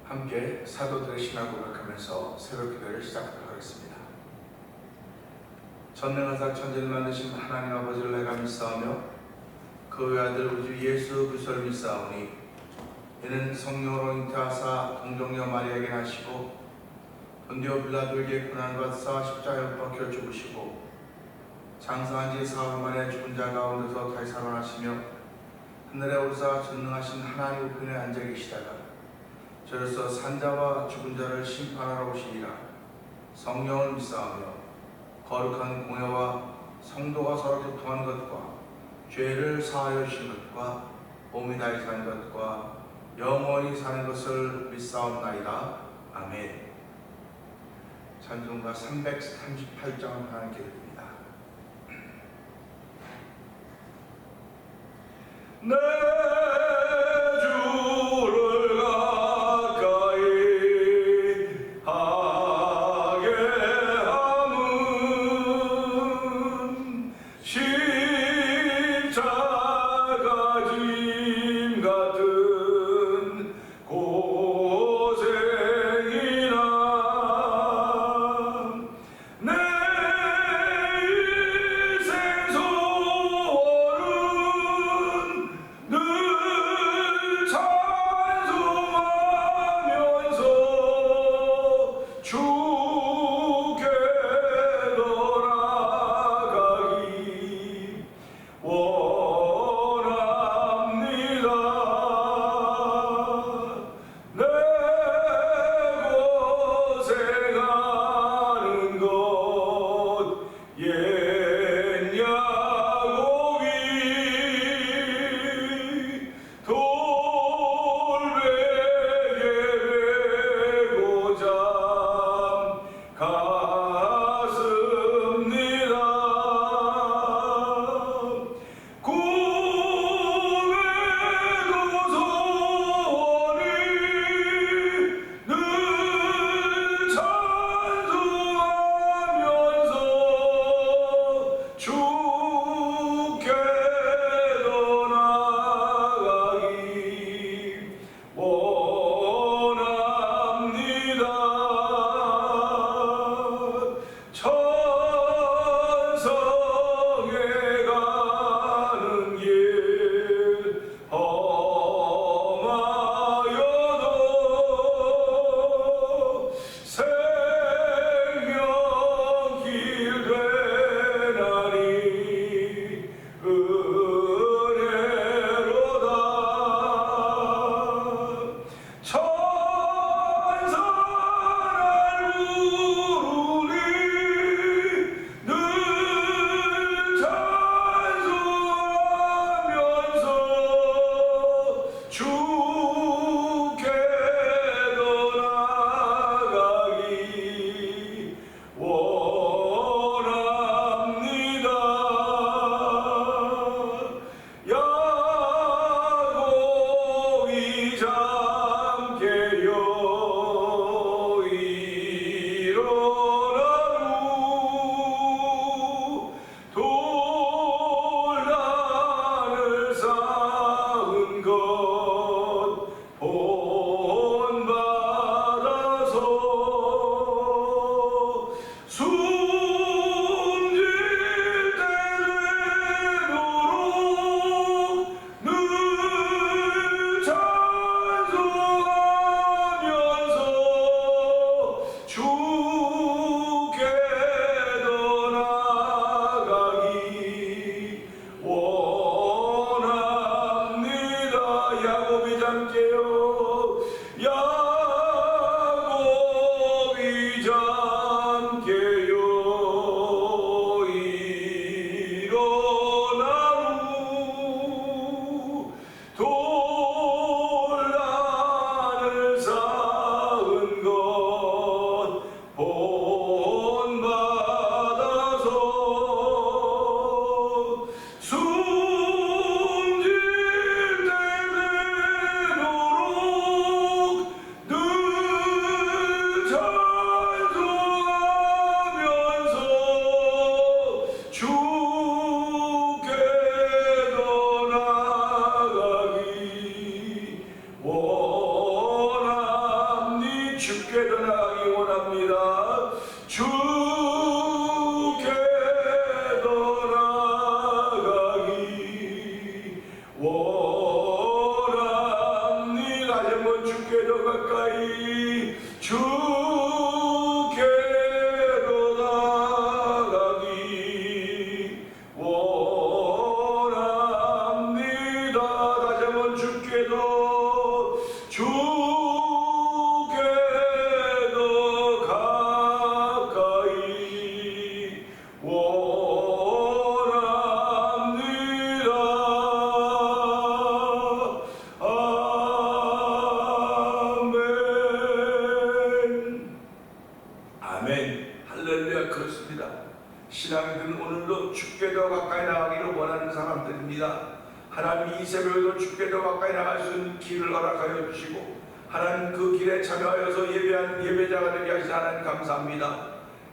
함께 사도들의 신앙 고백하면서 새벽 기도를 시작하도록 하겠습니다. 전능하사 천지를 만드신 하나님 아버지를 내가 믿사오며 그 외아들 우주 예수 그리스도를 믿사오니 이는 성령으로 잉태하사 동정녀 마리아에게 나시고 본디오 빌라도에게 고난을 받사 십자가에 못 박혀 죽으시고 장사한 지 사흘 만에 죽은 자 가운데서 다시 살아나시며 하늘에 오르사 전능하신 하나님 우편에 앉아 계시다가 저로서 산자와 죽은 자를 심판하러 오시리라. 성령을 믿사오며 거룩한 공회와 성도가 서로 교통한 것과 죄를 사하여 주신 것과 몸이 다시 사는 것과 영원히 사는 것을 믿사옵나이다. 아멘. 찬송가 338장을 하나님께 드립니다. 내 주를 가까이 하게 함은 십자가 짐 같은 고생이나 내 인생 소원은 늘 주께 더 나가기 원합니다. 주께 더 나가기 원합니다. 다시 한번 주께 더 가까이 주께 더 나가기 원합니다. 다시 한번 주께 더 가까이 원합니다. 아멘. 아멘. 할렐루야. 그렇습니다. 신앙인들은 오늘도 주께 더 가까이 나가기를 원하는 사람들입니다. 하나님 이 새벽에도 주께 더 가까이 나갈 수 있는 길을 허락하여 주시고 하나님 그 길에 참여하여서 예배하는 예배자가 되게 하신 하나님 감사합니다.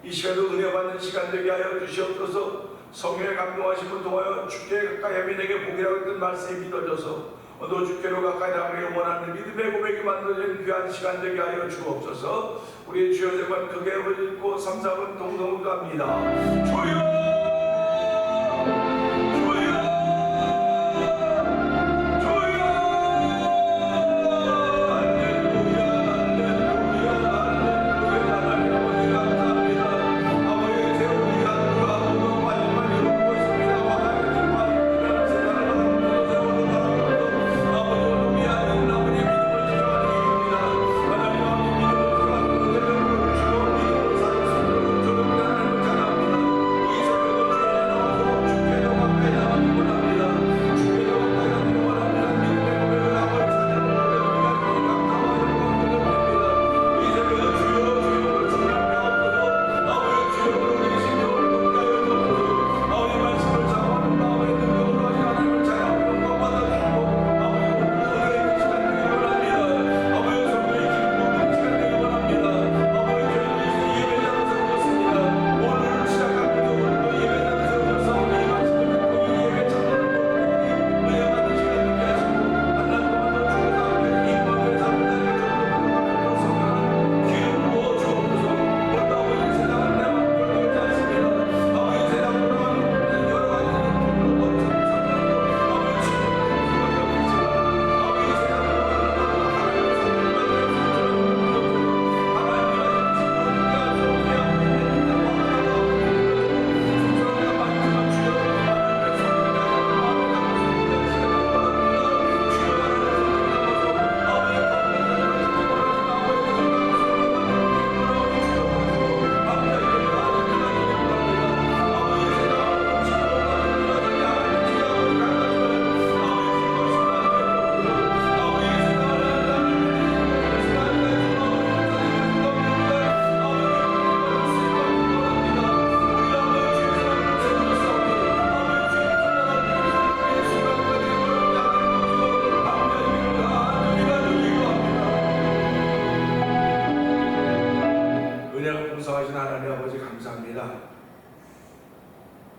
이 시간도 은혜 받는 시간 되게 하여 주시옵소서. 성령의 감동하심을 통하여 주께 가까이 하면 내게 복이라고 했던 말씀이 믿어져서 너 주께로 가까이 나가기를 원하는 믿음의 고백이 만들어진 귀한 시간 되게 하여 주옵소서. 우리 주여 제발 크게 읽고 3, 4분 동동을 갑니다. 주여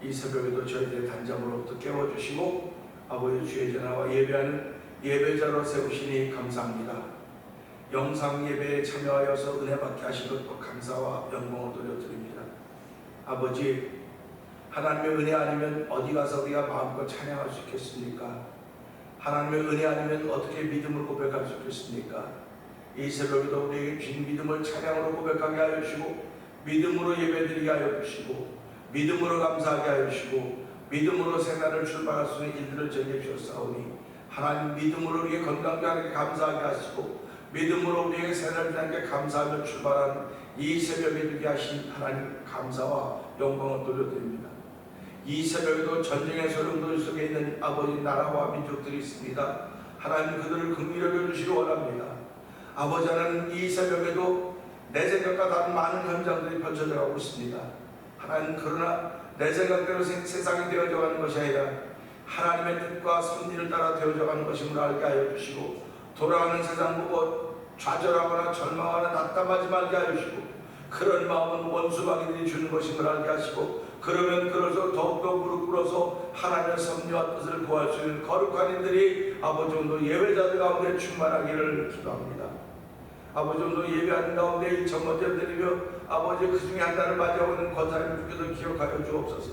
이 새벽에도 저희들의 단잠으로부터 깨워주시고 아버지 주의 전화와 예배하는 예배자로 세우시니 감사합니다. 영상 예배에 참여하여서 은혜 받게 하신 것도 감사와 영광을 돌려드립니다. 아버지, 하나님의 은혜 아니면 어디 가서 우리가 마음껏 찬양할 수 있겠습니까? 하나님의 은혜 아니면 어떻게 믿음을 고백할 수 있겠습니까? 이 새벽에도 우리에게 주신 믿음을 찬양으로 고백하게 하여 주시고 믿음으로 예배드리게 하여 주시고 믿음으로 감사하게 하여 주시고 믿음으로 생활을 출발할 수 있는 일들을 정해 주셨사오니 하나님 믿음으로 우리에게 건강하게 감사하게 하시고 믿음으로 우리에게 생활을 하게 감사하며 출발하는 이 새벽에 되게 하신 하나님 감사와 영광을 돌려드립니다. 이 새벽에도 전쟁의 소용돌이 속에 있는 아버지 나라와 민족들이 있습니다. 하나님 그들을 긍휼히 여겨주시기 원합니다. 아버지 하나님 이 새벽에도 내 생각과 다른 많은 현장들이 펼쳐져 가고 있습니다. 하나님 그러나 내 생각대로 세상이 되어져 가는 것이 아니라 하나님의 뜻과 섭리를 따라 되어져 가는 것임을 알게 하여 주시고 돌아가는 세상 보고 좌절하거나 절망하거나 낙담하지 말게 하여 주시고 그런 마음은 원수마귀들이 주는 것임을 알게 하시고 그러면 그럴수록 더욱더 무릎 꿇어서 하나님의 섭리와 뜻을 구할 수 있는 거룩한 이들이 아버지 오늘 예배자들 가운데 충만하기를 기도합니다. 아버지 오늘 예배하는 가운데 이 첫 번째 드리며 아버지 그 중에 한 달을 맞이하고 있는 권사님 주께서 기억하여 주옵소서.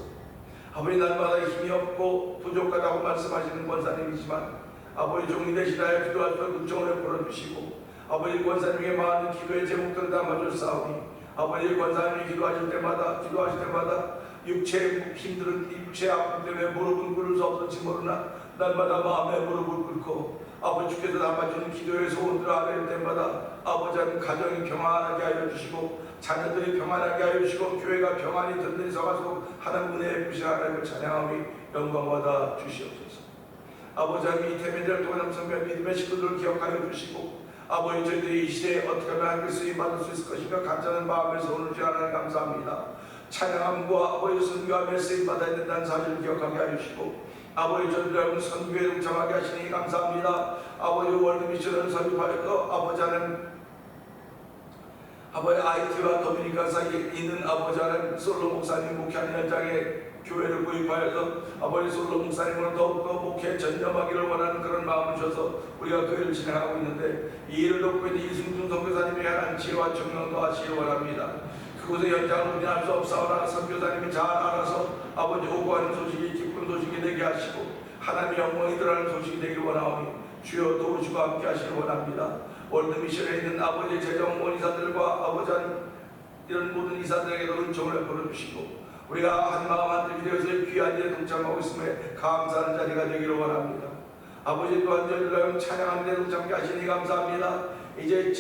아버지 날마다 힘이 없고 부족하다고 말씀하시는 권사님이지만 아버지 종이 되시나요 기도할 때 은총을 베풀어 주시고 아버지 권사님에게 많은 기도의 제목들을 담아주사오니 아버지 권사님이 기도하실 때마다 육체의 힘들은 육체의 아픔 때문에 무릎을 꿇을 수 없을지 모르나 날마다 마음의 무릎을 꿇고 아버지 주께서 담아주는 기도의 소원들을 아뢰는 때마다 아버지 하나님 가정이 평안하게 하여 주시고 자녀들이 평안하게 하여 주시고 교회가 평안히 든든히 서가지고 하나님 은혜의 부시 하나님을 찬양하며 영광 받아 주시옵소서. 아버지 하나님 이 태민들 동안 성경 믿음의 식구들을 기억하여 주시고 아버지 저희들이 이 시대에 어떻게 하면 하나님께 쓰임받을 수 있을 것인가 감사하는 마음에서 오늘 주여 하나님 감사합니다. 찬양함과 아버지 선교함에 쓰임받아야 된다는 사실을 기억하게 하시고 아버지 저희들하고 선교에 동참하게 하시니 감사합니다. 아버지 월드미션을 설립하여 아버지 하나님 아버지 IT와 도미니카 사이에 있는 아버지 하나님 솔로 목사님 목회하는 현장에 교회를 구입하여서 아버지 솔로 목사님을 더욱더 목회에 전념하기를 원하는 그런 마음을 주셔서 우리가 그 일을 진행하고 있는데 이 일을 돕고 있는 이승준 선교사님이 하나님 지혜와 청명도 하시기 원합니다. 그곳의 현장을 우리할 수 없사오나 선교사님이 잘 알아서 아버지 오고하는 소식이 기쁜 소식이 되게 하시고 하나님의 영광이 드러나는 소식이 되길 원하오니 주여 도우시고 함께 하시길 원합니다. 월드미션에 있는 아버지 재정원 이사들과 아버지 이런 모든 이사들에게도 은총을 베풀어 주시고 우리가 한마음 한뜻이 되어서 귀한 일에 동참하고 있음에 감사하는 자리가 되기를 원합니다. 아버지 또한 저희들과 찬양하는 데 동참하게 하시니 감사합니다. 이제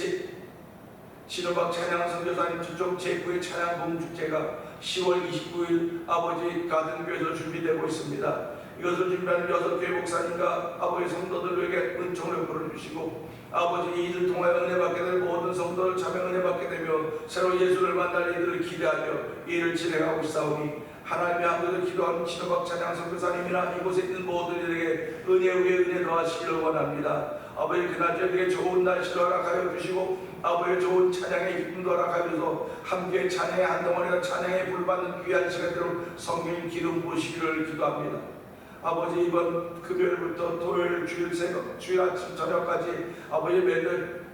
신호박 찬양 선교사님 주종 제9회 찬양 봉축제가 10월 29일 아버지 가든교회에서 준비되고 있습니다. 이것을 준비하는 6교회 목사님과 아버지 성도들에게 은총을 베풀어 주시고 아버지 이 일을 통하여 은혜 받게 될 모든 성도를 참여 은혜 받게 되며 새로 예수를 만날 이들을 기대하며 이 일을 진행하고 있사오니 하나님의 한국에서 기도하는 신호박 찬양 선교사님이나 이곳에 있는 모든 이들에게 은혜 위에 은혜 더하시기를 원합니다. 아버지 그날 저에게 좋은 날씨를 허락하여 주시고 아버지 좋은 찬양의 기쁨도 허락하여서 함께 찬양의 한동안이나 찬양의 불받는 귀한 시간대로 성령 기름 부으시기를 기도합니다. 아버지 이번 금요일부터 토요일 주일 새벽 주일 아침 저녁까지 아버지 매달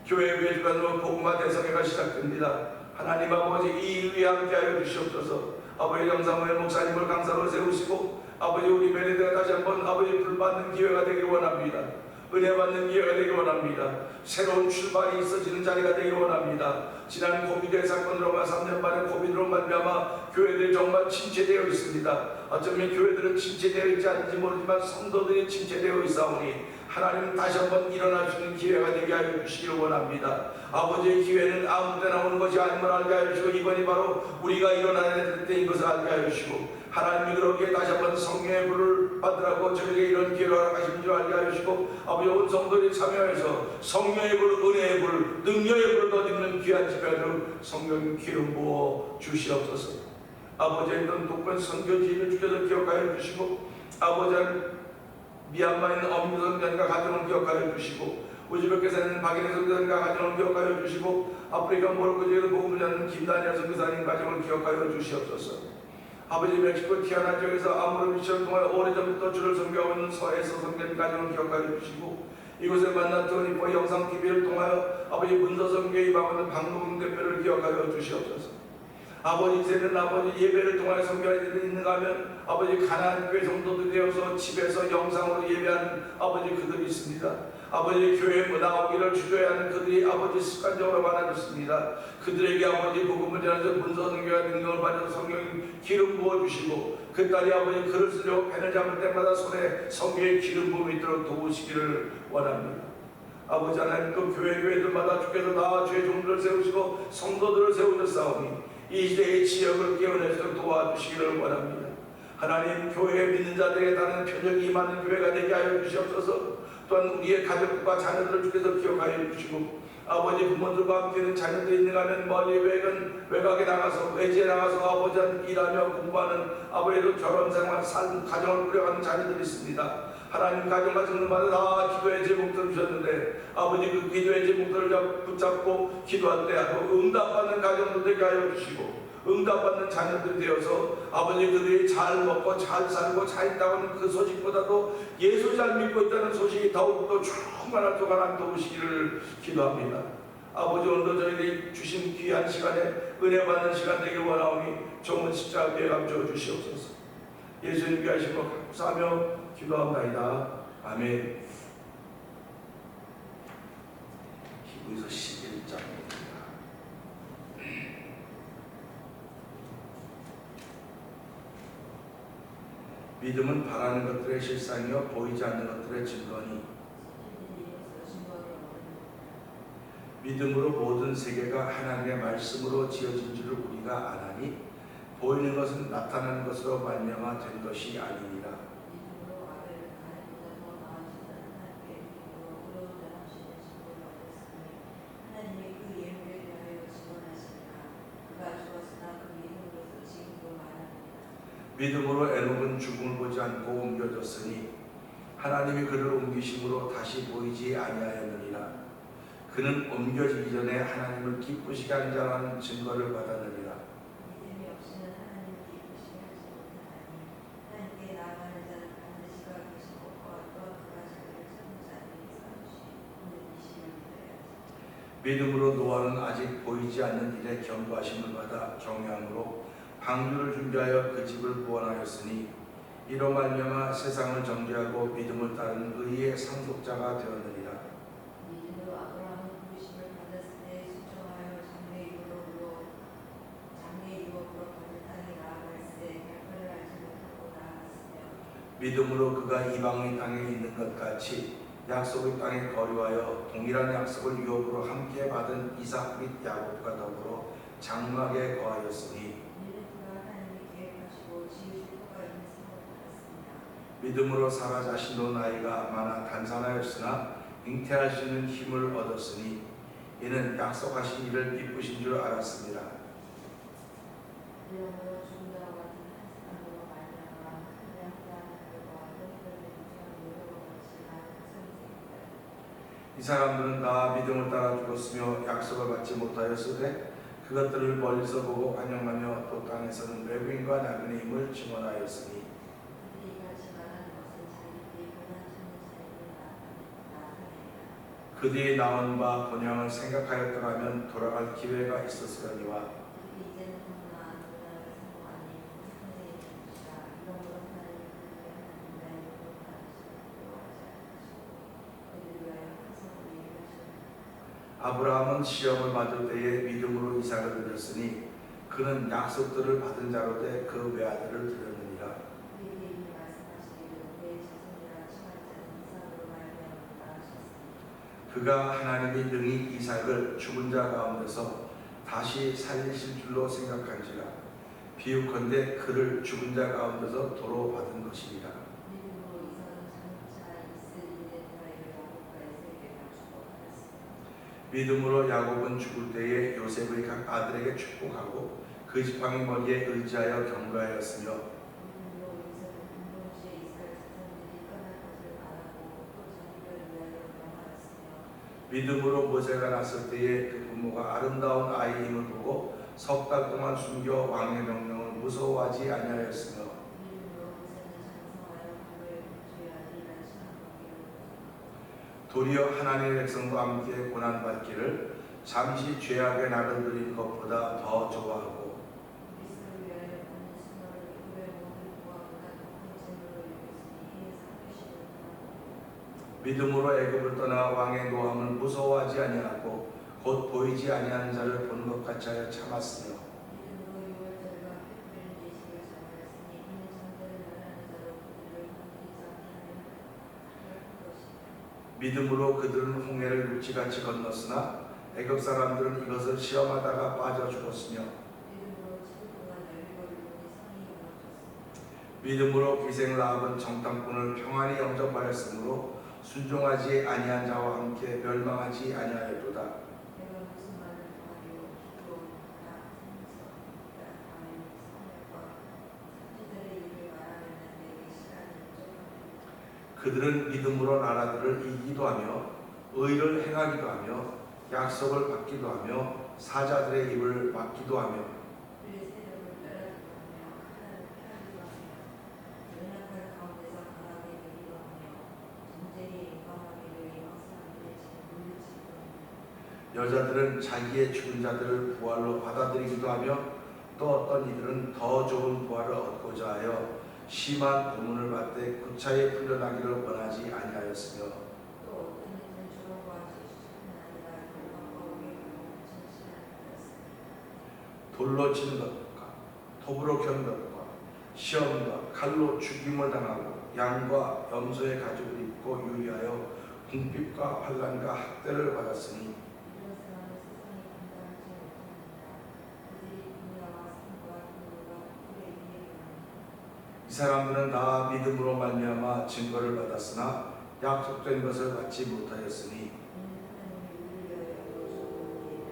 교회 외주관으로 복음화 대성회가 시작됩니다. 하나님 아버지 이 일 위에 함께하여 주시옵소서. 아버지 영상의 목사님을 강사로 세우시고 아버지 우리 매니저가 다시 한번 아버지 불받는 기회가 되기를 원합니다. 은혜 받는 기회가 되기를 원합니다. 새로운 출발이 있어지는 자리가 되기를 원합니다. 지난 코비드 사건으로 3년 만에 코비드로 말미암아 교회들이 정말 침체되어 있습니다. 어쩌면 교회들은 침체되어 있지 않은지 모르지만 성도들이 침체되어 있사오니 하나님 다시 한번 일어날 수 있는 기회가 되게 하여 주시기를 원합니다. 아버지의 기회는 아무 때나 오는 것이 아님을 알게 하여 주시고 이번이 바로 우리가 일어나야 될 때인 것을 알게 하여 주시고 하나님이 그러기에 다시 한번 성령의 불을 받으라고 저에게 이런 기회를 허락하신 줄 알게 하여 주시고 아버지 온 성도들이 참여해서 성령의 불, 은혜의 불, 능력의 불을 덧입는 귀한 집회를 성령 기름 부어 주시옵소서. 아버지의 있는 독권 선교지인을 주께서 기억하여 주시고 아버지 미얀마에 있는 엄미 선교사님과 가정을 기억하여 주시고 우즈베키스탄에 있는 박인혜 선교사님과 가정을 기억하여 주시고 아프리카 모로코지에서 복음을 전하는 김다니엘 선교사님 가정을 기억하여 주시옵소서. 아버지 멕시코 티아나 지역에서 아무르 미션 동안 오래전부터 주를 섬겨오고 있는 서해서 선교님 가정을 기억하여 주시고 이곳에 만난 토니포 영상 TV를 통하여 아버지 문서 선교에 임하는 박노근 대표를 기억하여 주시옵소서. 아버지 이제는 아버지 예배를 통하여 선교할 일이 있는가 하면 아버지 가나안 교회 성도들이 되어서 집에서 영상으로 예배하는 아버지 그들이 있습니다. 아버지 교회에 나오기를 주저해야 하는 그들이 아버지 습관적으로 많아졌습니다. 그들에게 아버지 복음을 전해서 문서 선교와 능력을 받아서 성령 기름 부어주시고 그 딸이 아버지 글을 쓰려고 펜을 잡을 때마다 손에 성령의 기름 부음이 있도록 도우시기를 원합니다. 아버지 하나님 그 교회들마다 주께서 나와 주의 종들을 세우시고 성도들을 세우셨사오니 이 시대의 지역을 깨어내서 도와주시기를 원합니다. 하나님 교회에 믿는 자들에게 다른 표적이 임하는 교회가 되게 하여 주시옵소서. 또한 우리의 가족과 자녀들을 주께서 기억하여 주시고 아버지 부모들과 함께 있는 자녀들이 있는가 하면 멀리 외곽에 나가서 외지에 나가서 아버지와 일하며 공부하는 아버지도 결혼생활 가정을 꾸려가는 자녀들이 있습니다. 하나님 가정과 성도마다 다 기도의 제목들을 주셨는데 아버지 그 기도의 제목들을 붙잡고 기도할 때 응답받는 가정도 되게 하여 주시고 응답받는 자녀들이 되어서 아버지 그들이 잘 먹고 잘 살고 잘 있다는 그 소식보다도 예수 잘 믿고 있다는 소식이 더욱더 충만한 동안 안 도우시기를 기도합니다. 아버지 오늘도 저희들이 주신 귀한 시간에 은혜 받는 시간 되길 원하오니 종은 십자가에 감춰 주시옵소서. 예수님 귀하신 것 감사하며 기도합니다. 아멘. 히브리서 11장입니다. 믿음은 바라는 것들의 실상이요 보이지 않는 것들의 증거니 믿음으로 모든 세계가 하나님의 말씀으로 지어진 줄을 우리가 아나니 보이는 것은 나타나는 것으로 말미암아 된 것이 아니니라. 믿음으로 에녹은 죽음을 보지 않고 옮겨졌으니 하나님이 그를 옮기심으로 다시 보이지 아니하였느니라. 그는 옮겨지기 전에 하나님을 기쁘시게 한 자라는 증거를 받았느니라. 믿음이 없이는 하나님을 기쁘시게 하지 못하나니 하나님께 나아가는 자는 반드시 그가 계시고 또한 그가 자기를 찾는 자들에게 사주시 오늘 이 시를 믿어야지. 믿음으로 노아는 아직 보이지 않는 일에 경고하심을 받아 종양으로 방주를 준비하여 그 집을 구원하였으니 이로 말미암아 세상을 정죄하고 믿음을 따르는 의의 상속자가 되었느니라. 믿음으로 아브라함은 부르심을 받았을 때 순종하여 장래 유업으로 받은 땅에 나아갈새 별거를 알지 못하고 나아갔으며 믿음으로 그가 이방의 땅에 있는 것 같이 약속의 땅에 거류하여 동일한 약속을 유업으로 함께 받은 이삭 및 야곱과 더불어 장막에 거하였으니 믿음으로 사라 자신도 나이가 많아 단산하였으나 잉태할 수 있는 힘을 얻었으니 이는 약속하신 이를 기쁘신 줄 알았습니다. 이 사람들은 다 믿음을 따라 죽었으며 약속을 받지 못하였으되 그것들을 멀리서 보고 환영하며 또 땅에서는 외부인과 나그네 임을 증언하였으니 그들이 나온 바 본향을 생각하였더라면 돌아갈 기회가 있었으려니와 아브라함은 시험을 받을 때에 믿음으로 이삭을 드렸으니 그는 약속들을 받은 자로 돼 그 외아들을 드렸느니라. 그가 하나님이 능히 이삭을 죽은 자 가운데서 다시 살리실 줄로 생각한지라. 비유컨대 그를 죽은 자 가운데서 도로 받은 것이니라. 믿음으로 야곱은 죽을 때에 요셉의 각 아들에게 축복하고 그 지팡이 머리에 의지하여 경배하였으며 믿음으로 모세가 났을 때에 그 부모가 아름다운 아이임을 보고 석 달 동안 숨겨 왕의 명령을 무서워하지 아니하였으며 도리어 하나님의 백성과 함께 고난받기를 잠시 죄악의 낙을 드린 것보다 더 좋아하고 믿음으로 애굽을 떠나 왕의 노함을 무서워하지 아니하고 곧 보이지 아니하는 자를 보는 것 같이 하여 참았으며 믿음으로 그들은 홍해를 육지같이 건넜으나 애굽 사람들은 이것을 시험하다가 빠져 죽었으며 믿음으로 기생 라합은 정탐꾼을 평안히 영접하였으므로 순종하지 아니한 자와 함께 멸망하지 아니하였도다. 그들은 믿음으로 나라들을 이기도 하며 의를 행하기도 하며 약속을 받기도 하며 사자들의 입을 막기도 하며 우리의 세력을 빼앗기도 하며 하나를 피하기도 하며 연약한 가운데서 강하게 되기도 하며 전쟁에 인감하게 되어 막상하게 되지 물리치기도 하며 여자들은 자기의 죽은 자들을 부활로 받아들이기도 하며 또 어떤 이들은 더 좋은 부활을 얻고자 하여 심한 고문을 받되 구차히 풀려나기를 원하지 아니하였으며 또 어떤 이들은 주로와 지식은 아니라 결박과 오게 하고 정신을 하였으니 돌로 치는 것과 톱으로 견 것과 시험과 칼로 죽임을 당하고 양과 염소의 가죽을 입고 유리하여 궁핍과 환난과 학대를 받았으니 이런 사람은 세상이 감당하지 못합니다. 그들이 분야와 삶과 교류가 그의 위에 이 사람들은 다 믿음으로 말미암아 증거를 받았으나 약속된 것을 받지 못하였으니 이는 하나님이 우리를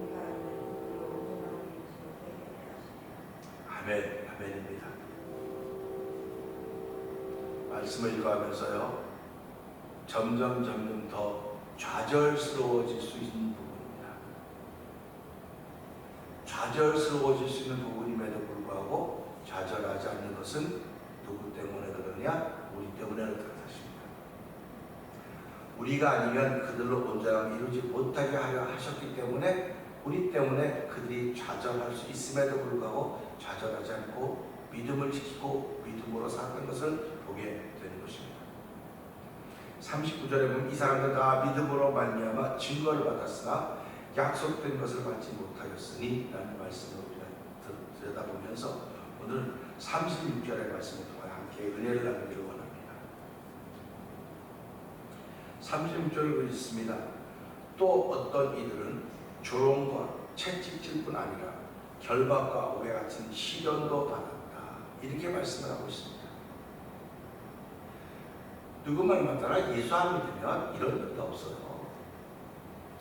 위하여 이루어주고 얘기하셨으니 우리가 아니면 그들로 온전하게 이루지 못하게 하시니라. 아멘, 아멘입니다. 말씀을 읽어가면서요 점점 더 좌절스러워질 수 있는 부분입니다. 좌절스러워질 수 있는 부분임에도 불구하고 좌절하지 않는 것은 누구 때문에 그러냐? 우리 때문에 그렇다 하십니다. 우리가 아니면 그들로 온전함을 이루지 못하게 하려 하셨기 때문에 우리 때문에 그들이 좌절할 수 있음에도 불구하고 좌절하지 않고 믿음을 지키고 믿음으로 살았던 것을 보게 되는 것입니다. 39절에 보면 이 사람들 다 믿음으로 말미암아 증거를 받았으나 약속된 것을 받지 못하였으니 라는 말씀을 우리가 들여다보면서 오늘 36절의 말씀을 통해 함께 은혜를 나누기를 원합니다. 36절을 보겠습니다. 또 어떤 이들은 조롱과 채찍질 뿐 아니라 결박과 오해 같은 시련도 받았다. 이렇게 말씀을 하고 있습니다. 누구 말만 따라 예수 안 믿으면 이런 일도 없어요.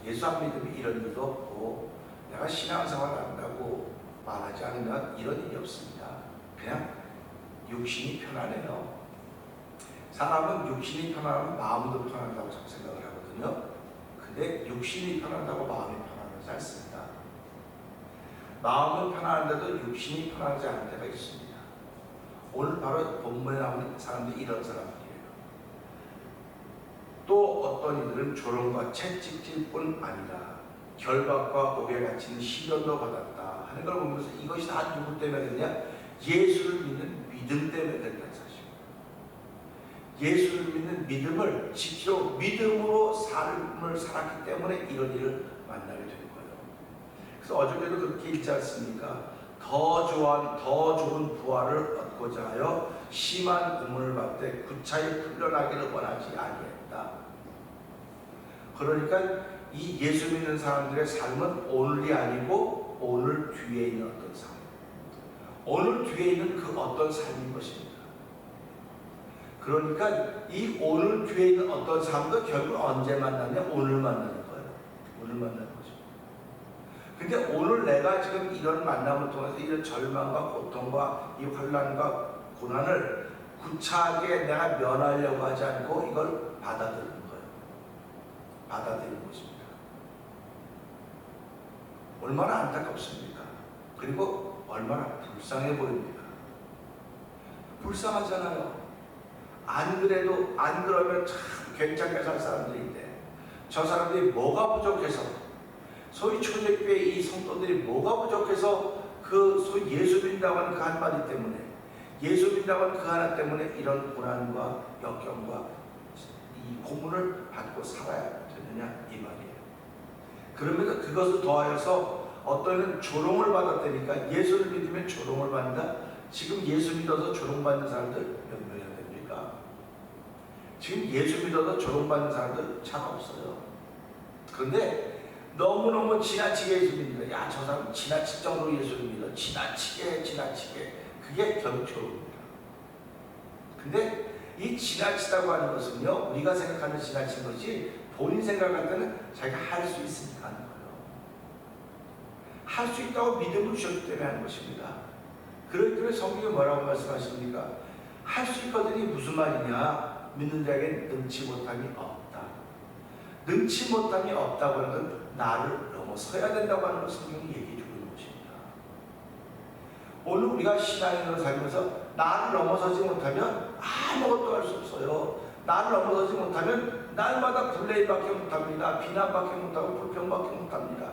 예수 안 믿으면 이런 일도 없고 내가 신앙생활 한다고 말하지 않으면 이런 일이 없습니다. 그냥 육신이 편안해요. 사람은 육신이 편안하면 마음도 편안하다고 생각을 하거든요. 근데 육신이 편안하다고 마음이 편안하지 않습니다. 마음은 편안한데도 육신이 편안하지 않은 때가 있습니다. 오늘 바로 본문에 나오는 사람들이 이런 사람들이에요. 또 어떤 이들은 조롱과 채찍질 뿐 아니라 결박과 옥에 갇힌 시련도 받았다 하는 걸 보면서 이것이 다 누구 때문에 됐냐? 예수를 믿는 믿음 때문에 됐다는 사실입니다. 예수를 믿는 믿음을 지키고 믿음으로 삶을 살았기 때문에 이런 일을 만나게 된 거예요. 그래서 어저께도 그렇게 읽지 않습니까? 더 좋은 부활을 얻고자 하여 심한 고문을 받되 구차히 풀려나기를 원하지 아니했다. 그러니까 이 예수 믿는 사람들의 삶은 오늘이 아니고 오늘 뒤에 있는 어떤 삶, 오늘 뒤에 있는 그 어떤 삶인 것입니다. 그러니까 이 오늘 뒤에 있는 어떤 삶도 결국 언제 만나냐? 오늘 만나는 거예요. 오늘 만나는 거죠. 근데 오늘 내가 지금 이런 만남을 통해서 이런 절망과 고통과 이 환난과 고난을 구차하게 내가 면하려고 하지 않고 이걸 받아들이는 거예요. 받아들이는 것입니다. 얼마나 안타깝습니까? 그리고 얼마나 불쌍해 보입니까? 불쌍하잖아요. 안 그러면 참 괜찮게 살 사람들인데 저 사람들이 뭐가 부족해서 소위 초대교회 이 성도들이 뭐가 부족해서 그 소위 예수 믿는다고 하는 그 한마디 때문에 예수 믿는다고 하는 그 하나 때문에 이런 고난과 역경과 이 고문을 받고 살아야 되느냐 이 말이에요. 그러면서 그것을 더하여서 어떤 조롱을 받았다니까 예수를 믿으면 조롱을 받는다. 지금 예수 믿어서 조롱받는 사람들 몇 명이나 됩니까? 지금 예수 믿어서 조롱받는 사람들 참 없어요. 그런데 너무너무 지나치게 예수 믿는다. 야, 저 사람 지나칠 정도로 예수를 믿어. 지나치게 그게 결국 조롱입니다. 근데 이 지나치다고 하는 것은요, 우리가 생각하는 지나친 것이 본인 생각할 때는 자기가 할 수 있으니까 하는 거예요. 할 수 있다고 믿음을 주셨기 때문에 하는 것입니다. 그렇기 때문에 성경이 뭐라고 말씀하십니까? 할 수 있거든이 무슨 말이냐? 믿는 자에게는 능치 못함이 없다. 능치 못함이 없다고 하는 건 나를 넘어서야 된다고 하는 걸 성경이 얘기해 주고 있는 것입니다. 오늘 우리가 신앙인으로 살면서 나를 넘어서지 못하면 아무것도 할 수 없어요. 나를 넘어서지 못하면 날마다 블레임밖에 못합니다. 비난밖에 못하고 불평밖에 못합니다.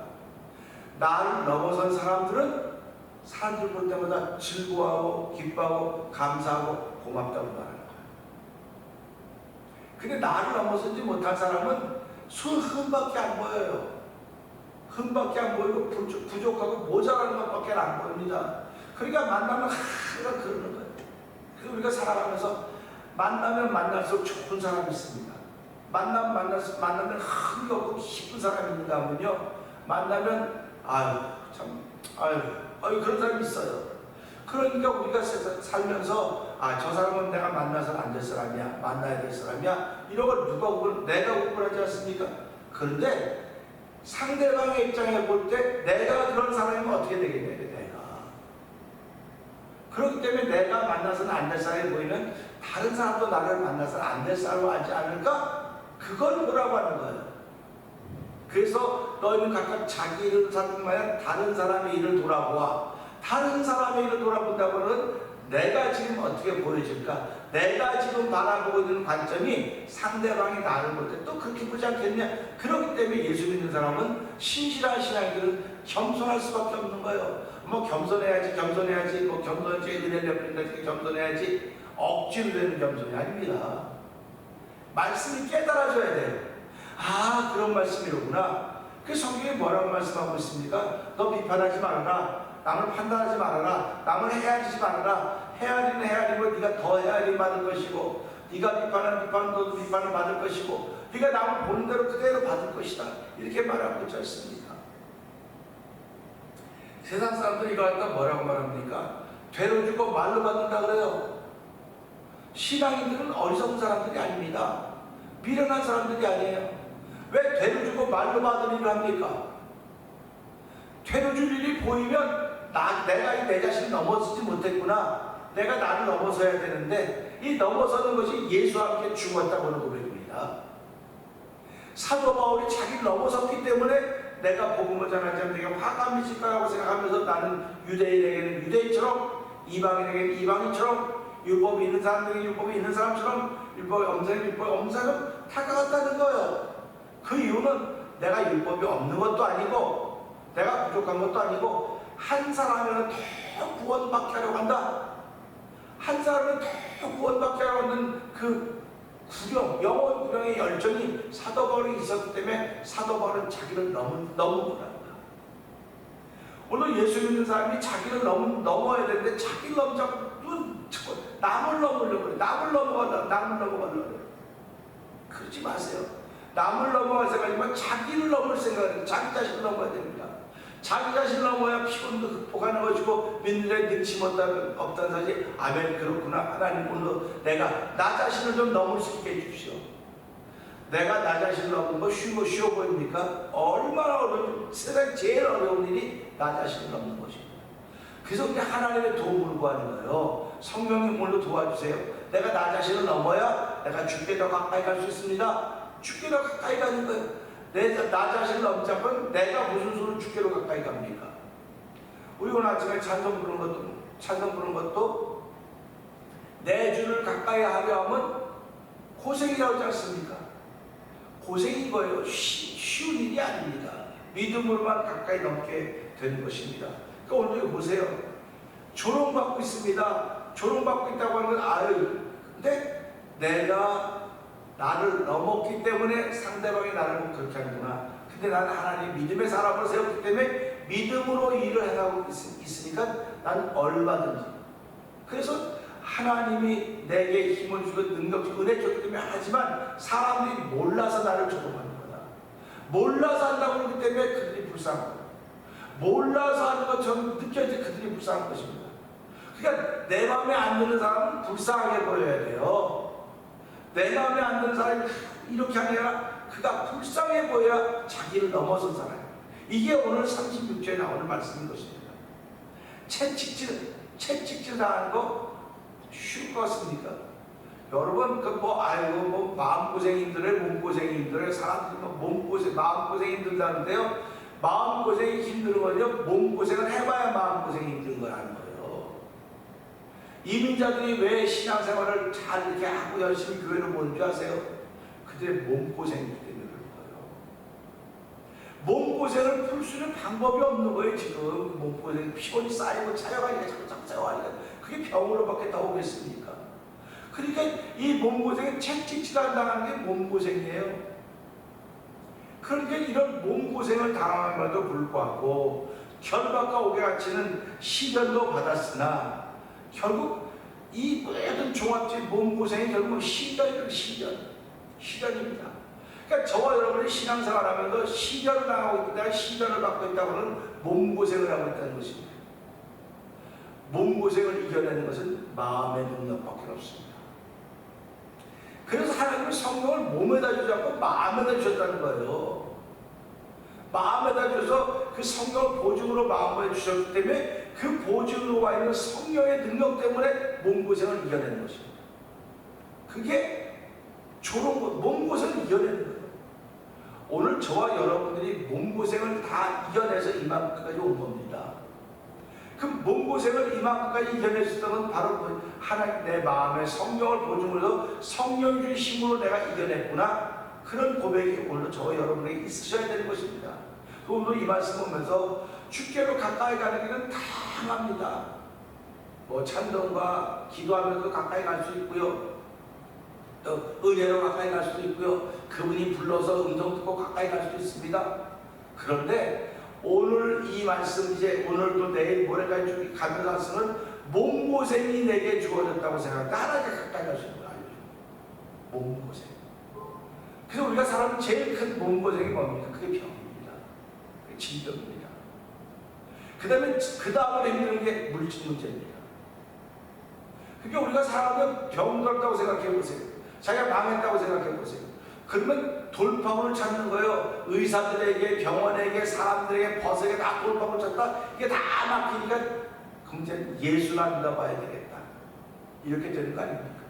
나를 넘어선 사람들은 사람들 볼 때마다 즐거워하고 기뻐하고 감사하고 고맙다고 말하는 거예요. 근데 나를 넘어서지 못한 사람은 흠밖에 안 보여요. 흠밖에 안 보이고 부족하고 모자라는 것밖에 안 보입니다. 그러니까 만나면 항상 그러는 거예요. 그래서 우리가 살아가면서 만나면 만날수록 좋은 사람이 있습니다. 만나면 흠이 없고 기쁜 사람이 있는가 하면요, 만나면 그런 사람이 있어요. 그러니까 우리가 살면서 저 사람은 내가 만나서는 안 될 사람이야, 만나야 될 사람이야, 이런 걸 내가 구분하지 않습니까? 그런데 상대방의 입장에 볼 때 내가 그런 사람이면 어떻게 되겠냐, 내가. 그렇기 때문에 내가 만나서는 안 될 사람이 보이면 다른 사람도 나를 만나서는 안 될 사람으로 하지 않을까? 그걸 보라고 하는 거예요. 그래서 너희는 각각 자기 일을 살펴보면 다른 사람의 일을 돌아보아. 다른 사람의 일을 돌아본다고는 내가 지금 어떻게 보여질까? 내가 지금 바라보고 있는 관점이 상대방이 나를 볼 때 또 그렇게 보지 않겠냐? 그렇기 때문에 예수 믿는 사람은 신실한 신앙인들은 겸손할 수밖에 없는 거예요. 뭐 겸손해야지, 뭐 겸손해야지, 은혜를 베푼다, 겸손해야지, 억지로 되는 겸손이 아닙니다. 말씀이 깨달아져야 돼요. 그런 말씀이로구나. 그 성경에 뭐라고 말씀하고 있습니까? 너 비판하지 말아라. 남을 판단하지 말아라. 남을 헤아리지 말아라. 헤아리는 헤아림을 네가 더 헤아림 받을 것이고, 네가 비판하는 비판은 너도 비판을 받을 것이고, 네가 남을 보는 대로 그대로 받을 것이다. 이렇게 말하고 있지 않습니까? 세상 사람들이 이거 갖다 뭐라고 말합니까? 되로 주고 말로 받는다 그래요. 신앙인들은 어리석은 사람들이 아닙니다. 미련한 사람들이 아니에요. 왜 되로 주고 말로 받은 일을 합니까? 되로 줄 일이 보이면 내가 내 자신을 넘어서지 못했구나. 내가 나를 넘어서야 되는데, 이 넘어서는 것이 예수와 함께 죽었다고 하는 고백입니다. 사도 바울이 자기를 넘어섰기 때문에 내가 복음을 전하지 않는 내가 화가 미칠 거라고 생각하면서 나는 유대인에게는 유대인처럼, 이방인에게는 이방인처럼, 율법이 있는 사람들에게 율법이 있는 사람처럼, 율법이 없는 사람에게 율법이 없는 사람처럼 다가갔다는 거예요. 그 이유는 내가 율법이 없는 것도 아니고 내가 부족한 것도 아니고, 한 사람이면 더 구원받게 하려고 한다. 한 사람은 더 구원받게 하려고 하는 그 구령, 영혼 구령의 열정이 사도 바울에 있었기 때문에 사도 바울은 자기를 넘어보랍니다. 오늘 예수 믿는 사람이 자기를 넘어야 되는데 자기를 넘자고 남을 넘으려고 그래. 남을 넘어가려고 그래. 그러지 마세요. 남을 넘어갈 생각이면 자기를 넘을 생각을, 자기 자신을 넘어야 됩니다. 자기 자신을 넘어야 피곤도 극복하는 것이고 믿는데 능치 없다는 사실. 아멘, 그렇구나. 하나님 오늘도 내가 나 자신을 좀 넘을 수 있게 해주십시오. 내가 나 자신을 넘는 거 쉬워 보입니까? 얼마나 어려운, 세상 제일 어려운 일이 나 자신을 넘는 것입니다. 그래서 우리 하나님의 도움을 구하는 거예요. 성령님 오늘도 도와주세요. 내가 나 자신을 넘어야 내가 주께 더 가까이 갈 수 있습니다. 주께 더 가까이 가는 거예요. 나 자신을 넘자면 내가 무슨 수로 주께로 가까이 갑니까? 우리 오늘 아침에 찬송 부르는 것도 내 주를 가까이 하려 하면 고생이라고 하지 않습니까? 고생인 거예요. 쉬운 일이 아닙니다. 믿음으로만 가까이 넘게 되는 것입니다. 그러니까 오늘 보세요. 조롱받고 있습니다. 조롱받고 있다고 하는 건 근데 내가 나를 넘었기 때문에 상대방이 나를 그렇게 하는구나. 근데 나는 하나님 믿음의 사람을 세웠기 때문에 믿음으로 일을 해가고 있으니까 난 얼마든지. 그래서 하나님이 내게 힘을 주고 능력 주고 은혜 줬기 때문에 하지만 사람들이 몰라서 나를 조롱하는 거다. 몰라서 한다고 그러기 때문에 그들이 불쌍한 거다. 몰라서 하는 것처럼 느껴질 그들이 불쌍한 것입니다. 그러니까 내 마음에 안 드는 사람은 불쌍하게 보여야 돼요. 내 마음에 안 드는 사람이 이렇게 하느라 그가 불쌍해 보여야 자기를 넘어선 사람. 이게 오늘 36절에 나오는 말씀인 것입니다. 채찍질 당하는 거 쉬울 것 같습니까? 여러분 마음고생인들의 몸고생인들의 사람들이 마음고생이 힘들다는데요. 마음고생이 힘든 거요. 몸고생을 해봐야 마음고생이 힘든 거라는 거예요. 이민자들이 왜 신앙생활을 잘 이렇게 하고 열심히 교회를 모는 줄 아세요? 그들의 몸고생이기 때문에 그런 거예요. 몸고생을 풀 수 있는 방법이 없는 거예요. 지금 몸고생, 피곤이 쌓이고 차려가니까 자꾸 쌓여가니까 그게 병으로밖에 더 오겠습니까? 그러니까 이 몸고생이 채찍질환 당하는 게 몸고생이에요. 그러니까 이런 몸고생을 당함에도 불구하고 결박과 옥에 갇히는 시련도 받았으나 결국 이 모든 종합적인 몸고생이 결국 시련입니다. 그러니까 저와 여러분이 신앙생활하면서 시련을 당하고 있다, 시련을 받고 있다고 하는 몸고생을 하고 있다는 것입니다. 몸고생을 이겨내는 것은 마음의 능력밖에 없습니다. 그래서 하나님은 성령을 몸에다 주지 않고 마음에다 주셨다는 거예요. 마음에다 주셔서 그 성령을 보증으로 마음에 주셨기 때문에 그 보증으로 와 있는 성령의 능력 때문에 몸고생을 이겨내는 것입니다. 그게 좋은 것, 몸고생을 이겨내는 거예요. 오늘 저와 여러분들이 몸고생을 다 이겨내서 이만큼까지 온 겁니다. 그 몸고생을 이만큼까지 이겨낼 수 있는 건 바로 하나님 내 마음에 성령을 보증으로 해서 성령 주신 힘으로 내가 이겨냈구나. 그런 고백이 오늘 저와 여러분에게 있으셔야 되는 것입니다. 오늘 이 말씀 보면서 주께로 가까이 가는 길은 다양합니다. 뭐 찬송과 기도하면서 가까이 갈 수 있고요. 또 은혜로 가까이 갈 수도 있고요. 그분이 불러서 음성 듣고 가까이 갈 수도 있습니다. 그런데 오늘 이 말씀 이제 오늘도 내일 모레까지 가면서 쓰는 몸고생이 내게 주어졌다고 생각하니까 하나님께 가까이 갈 수 있는 거 아니죠. 몸고생. 그래서 우리가 사람 제일 큰 몸고생이 뭡니까? 그게 병입니다. 그게 질병입니다. 그 다음으로 힘든 게 물질 문제입니다. 그러니까 우리가 사람은 병들었다고 생각해 보세요. 자기가 망했다고 생각해 보세요. 그러면 돌파구를 찾는 거예요. 의사들에게, 병원에게, 사람들에게, 벗에게 다 돌파구를 찾다. 이게 다 막히니까 그럼 이제 예수나 믿어봐야 되겠다. 이렇게 되는 거 아닙니까?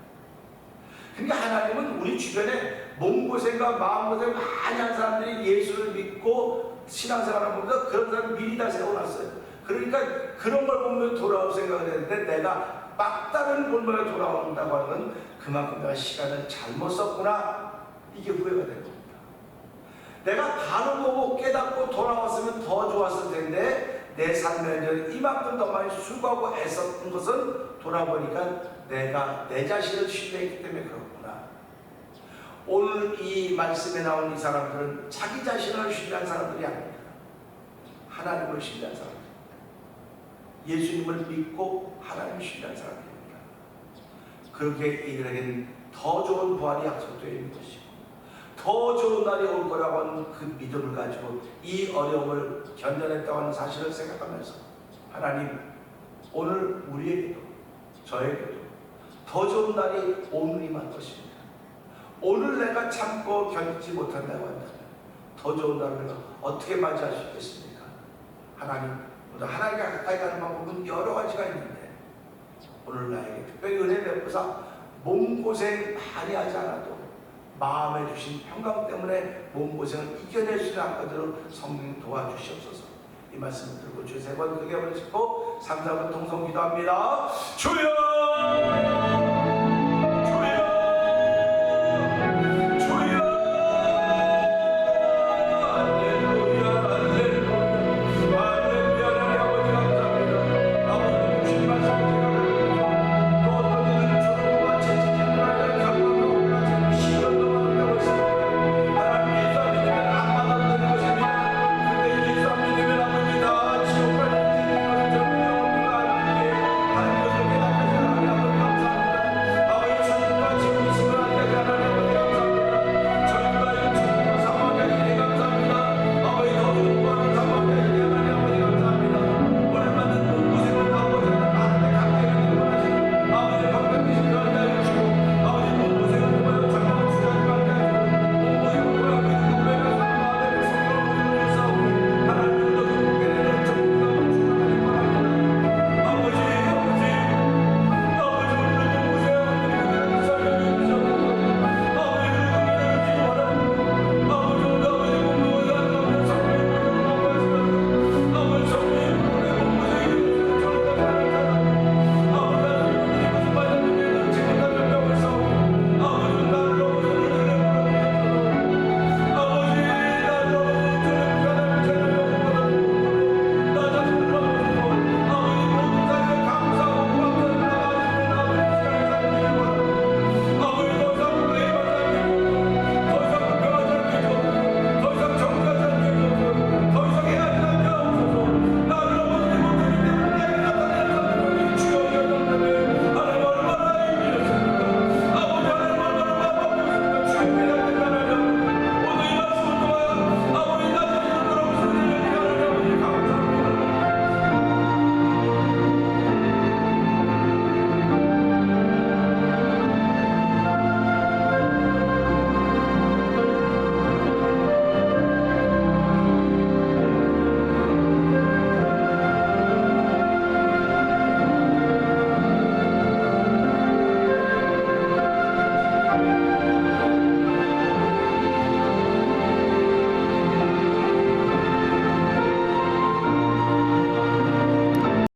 그러니까 하나님은 우리 주변에 몸고생과 마음고생 많이 한 사람들이 예수를 믿고 신앙생활을 하면서 그런 사람 미리 다 세워놨어요. 그러니까 그런 걸 보면 돌아올 생각을 했는데 내가 막다른 골목에 돌아온다고 하는 그만큼 내가 시간을 잘못 썼구나. 이게 후회가 된 겁니다. 내가 바로 보고 깨닫고 돌아왔으면 더 좋았을 텐데 내 삶에 이만큼 더 많이 수고하고 애썼던 것은 돌아보니까 내가 내 자신을 신뢰했기 때문에 그렇구나. 오늘 이 말씀에 나온 이 사람들은 자기 자신을 신뢰한 사람들이 아닙니다. 하나님을 신뢰한 사람들. 예수님을 믿고 하나님을 신뢰한 사람들입니다. 그렇게 이들에게는 더 좋은 부활이 약속되어 있는 것이고 더 좋은 날이 올 거라고 하는 그 믿음을 가지고 이 어려움을 견뎌냈다고 하는 사실을 생각하면서 하나님 오늘 우리에게도 저에게도 더 좋은 날이 오늘 임할 것입니다. 오늘 내가 참고 견디지 못한다고 한다면 더 좋은 날을 내가 어떻게 맞이할 수 있겠습니까? 하나님 하나님과 가까이 가는 방법은 여러 가지가 있는데 오늘 나에게 특별히 은혜 베푸사 몸고생 많이 하지 않아도 마음에 주신 평강 때문에 몸고생을 이겨낼 수 있는 한가지로 성령 도와주시옵소서. 이 말씀을 들고 주 세 번 크게 한번 짚고 3, 4번 통성 기도합니다. 주여